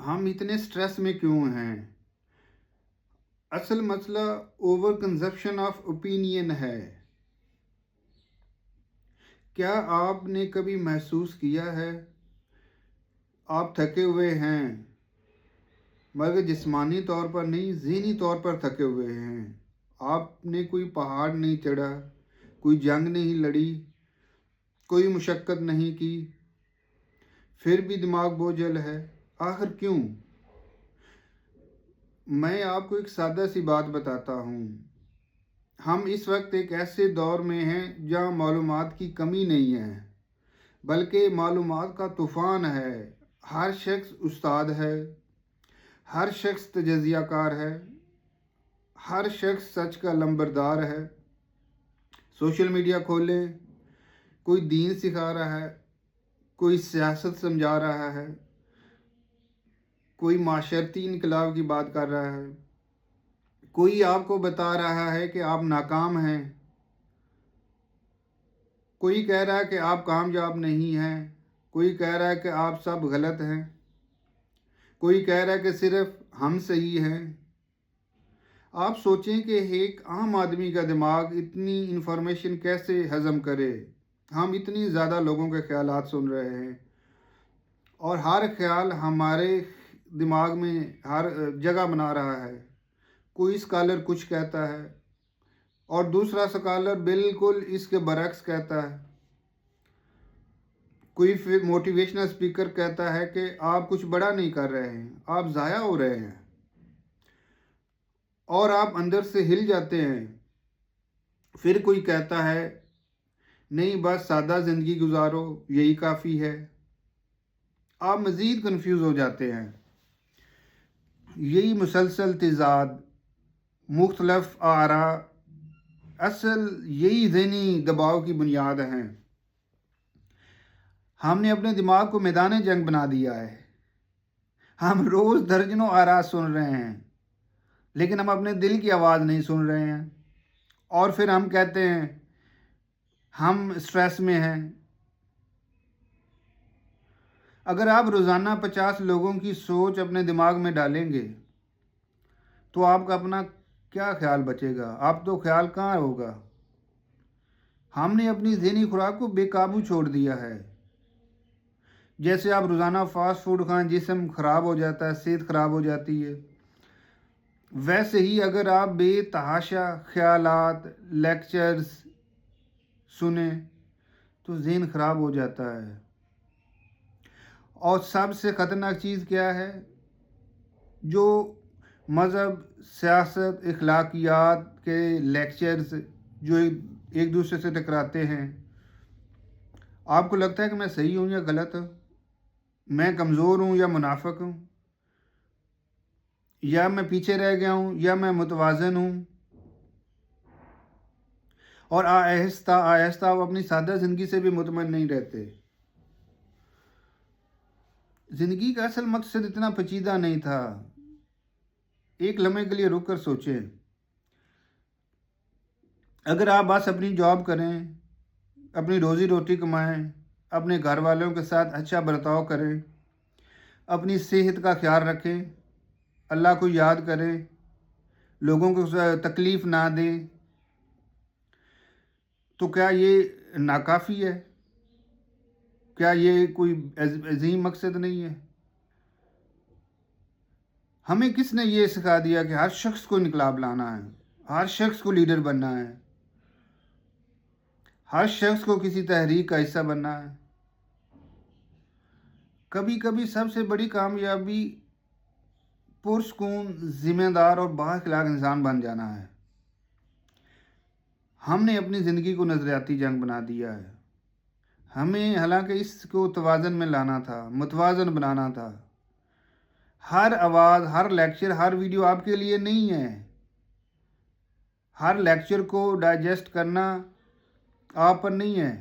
ہم اتنے سٹریس میں کیوں ہیں؟ اصل مسئلہ اوور کنزپشن آف اوپینین ہے۔ کیا آپ نے کبھی محسوس کیا ہے آپ تھکے ہوئے ہیں مگر جسمانی طور پر نہیں، ذہنی طور پر تھکے ہوئے ہیں؟ آپ نے کوئی پہاڑ نہیں چڑھا، کوئی جنگ نہیں لڑی، کوئی مشقت نہیں کی، پھر بھی دماغ بوجھل ہے۔ آخر کیوں؟ میں آپ کو ایک سادہ سی بات بتاتا ہوں۔ ہم اس وقت ایک ایسے دور میں ہیں جہاں معلومات کی کمی نہیں ہے، بلکہ معلومات کا طوفان ہے۔ ہر شخص استاد ہے، ہر شخص تجزیہ کار ہے، ہر شخص سچ کا لمبردار ہے۔ سوشل میڈیا کھولیں، کوئی دین سکھا رہا ہے، کوئی سیاست سمجھا رہا ہے، کوئی معاشرتی انقلاب کی بات کر رہا ہے، کوئی آپ کو بتا رہا ہے کہ آپ ناکام ہیں، کوئی کہہ رہا ہے کہ آپ کامیاب نہیں ہیں، کوئی کہہ رہا ہے کہ آپ سب غلط ہیں، کوئی کہہ رہا ہے کہ صرف ہم صحیح ہیں۔ آپ سوچیں کہ ایک عام آدمی کا دماغ اتنی انفارمیشن کیسے ہضم کرے؟ ہم اتنی زیادہ لوگوں کے خیالات سن رہے ہیں، اور ہر خیال ہمارے دماغ میں ہر جگہ بنا رہا ہے۔ کوئی اسکالر کچھ کہتا ہے اور دوسرا اسکالر بالکل اس کے برعکس کہتا ہے۔ کوئی موٹیویشنل اسپیکر کہتا ہے کہ آپ کچھ بڑا نہیں کر رہے ہیں، آپ ضائع ہو رہے ہیں، اور آپ اندر سے ہل جاتے ہیں۔ پھر کوئی کہتا ہے نہیں، بس سادہ زندگی گزارو، یہی کافی ہے۔ آپ مزید کنفیوز ہو جاتے ہیں۔ یہی مسلسل تضاد، مختلف آراء، اصل یہی ذہنی دباؤ کی بنیاد ہیں۔ ہم نے اپنے دماغ کو میدان جنگ بنا دیا ہے۔ ہم روز درجنوں آراء سن رہے ہیں، لیکن ہم اپنے دل کی آواز نہیں سن رہے ہیں، اور پھر ہم کہتے ہیں ہم سٹریس میں ہیں۔ اگر آپ روزانہ 50 لوگوں کی سوچ اپنے دماغ میں ڈالیں گے تو آپ کا اپنا کیا خیال بچے گا؟ آپ تو خیال کہاں ہوگا؟ ہم نے اپنی ذہنی خوراک کو بے قابو چھوڑ دیا ہے۔ جیسے آپ روزانہ فاسٹ فوڈ کھائیں، جسم خراب ہو جاتا ہے، صحت خراب ہو جاتی ہے، ویسے ہی اگر آپ بے تحاشا خیالات، لیکچرز سنیں تو ذہن خراب ہو جاتا ہے۔ اور سب سے خطرناک چیز کیا ہے؟ جو مذہب، سیاست، اخلاقیات کے لیکچرز جو ایک دوسرے سے ٹکراتے ہیں، آپ کو لگتا ہے کہ میں صحیح ہوں یا غلط ہوں، میں کمزور ہوں یا منافق ہوں، یا میں پیچھے رہ گیا ہوں یا میں متوازن ہوں، اور آہستہ آہستہ آپ اپنی سادہ زندگی سے بھی مطمئن نہیں رہتے۔ زندگی کا اصل مقصد اتنا پیچیدہ نہیں تھا۔ ایک لمحے کے لیے رک کر سوچیں۔ اگر آپ بس اپنی جاب کریں، اپنی روزی روٹی کمائیں، اپنے گھر والوں کے ساتھ اچھا برتاؤ کریں، اپنی صحت کا خیال رکھیں، اللہ کو یاد کریں، لوگوں کو تکلیف نہ دیں، تو کیا یہ ناکافی ہے؟ کیا یہ کوئی عظیم مقصد نہیں ہے؟ ہمیں کس نے یہ سکھا دیا کہ ہر شخص کو انقلاب لانا ہے، ہر شخص کو لیڈر بننا ہے، ہر شخص کو کسی تحریک کا حصہ بننا ہے؟ کبھی کبھی سب سے بڑی کامیابی پرسکون، ذمہ دار اور بااخلاق انسان بن جانا ہے۔ ہم نے اپنی زندگی کو نظریاتی جنگ بنا دیا ہے۔ ہمیں حالانکہ اس کو توازن میں لانا تھا، متوازن بنانا تھا۔ ہر آواز، ہر لیکچر، ہر ویڈیو آپ کے لیے نہیں ہے۔ ہر لیکچر کو ڈائجسٹ کرنا آپ پر نہیں ہے۔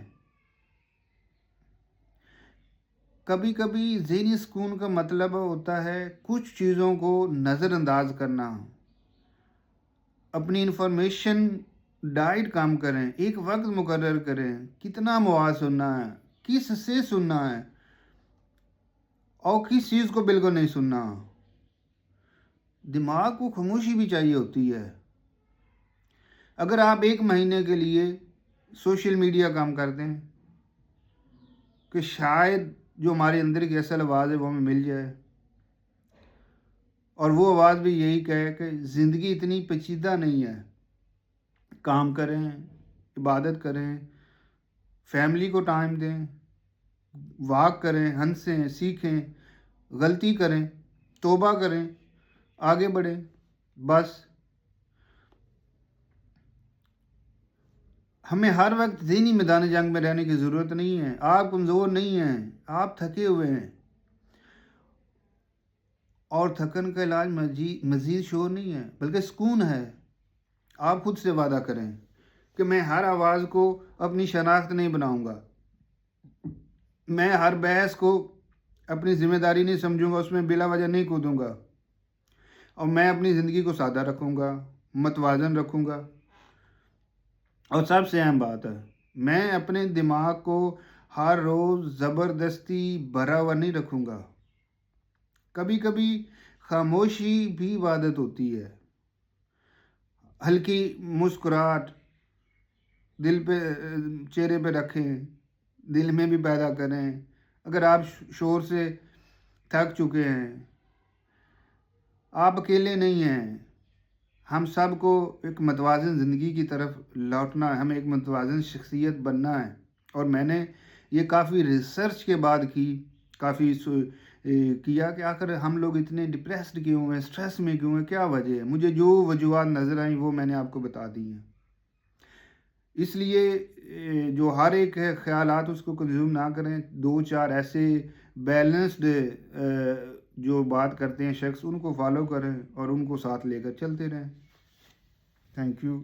کبھی کبھی ذہنی سکون کا مطلب ہوتا ہے کچھ چیزوں کو نظر انداز کرنا۔ اپنی انفارمیشن ڈائٹ کام کریں، ایک وقت مقرر کریں، کتنا مواد سننا ہے، کس سے سننا ہے، اور کس چیز کو بالکل نہیں سننا. دماغ کو خاموشی بھی چاہیے ہوتی ہے. اگر آپ 1 مہینے کے لیے سوشل میڈیا کام کرتے ہیں کہ شاید جو ہمارے اندر کی اصل آواز ہے وہ ہمیں مل جائے، اور وہ آواز بھی یہی کہے کہ زندگی اتنی پیچیدہ نہیں ہے، کام کریں، عبادت کریں، فیملی کو ٹائم دیں، واک کریں، ہنسیں، سیکھیں، غلطی کریں، توبہ کریں، آگے بڑھیں. بس ہمیں ہر وقت ذہنی میدان جنگ میں رہنے کی ضرورت نہیں ہے. آپ کمزور نہیں ہیں، آپ تھکے ہوئے ہیں. اور تھکن کا علاج مزید شور نہیں ہے بلکہ سکون ہے. آپ خود سے وعدہ کریں کہ میں ہر آواز کو اپنی شناخت نہیں بناؤں گا، میں ہر بحث کو اپنی ذمہ داری نہیں سمجھوں گا، اس میں بلا وجہ نہیں کودوں گا، اور میں اپنی زندگی کو سادہ رکھوں گا، متوازن رکھوں گا. اور سب سے اہم بات ہے، میں اپنے دماغ کو ہر روز زبردستی بھرا ہوا نہیں رکھوں گا. کبھی کبھی خاموشی بھی عبادت ہوتی ہے. ہلکی مسکراہٹ دل پہ چہرے پہ رکھیں، دل میں بھی پیدا کریں. اگر آپ شور سے تھک چکے ہیں، آپ اکیلے نہیں ہیں. ہم سب کو ایک متوازن زندگی کی طرف لوٹنا ہے، ہمیں ایک متوازن شخصیت بننا ہے. اور میں نے یہ کافی ریسرچ کے بعد کافی کیا کہ آخر ہم لوگ اتنے ڈپریسڈ کیوں ہیں، سٹریس میں کیوں ہیں، کیا وجہ ہے. مجھے جو وجوہات نظر آئیں وہ میں نے آپ کو بتا دی ہیں. اس لیے جو ہر ایک ہے خیالات اس کو کنزیوم نہ کریں. 2-4 ایسے بیلنسڈ جو بات کرتے ہیں شخص، ان کو فالو کریں اور ان کو ساتھ لے کر چلتے رہیں. Thank you.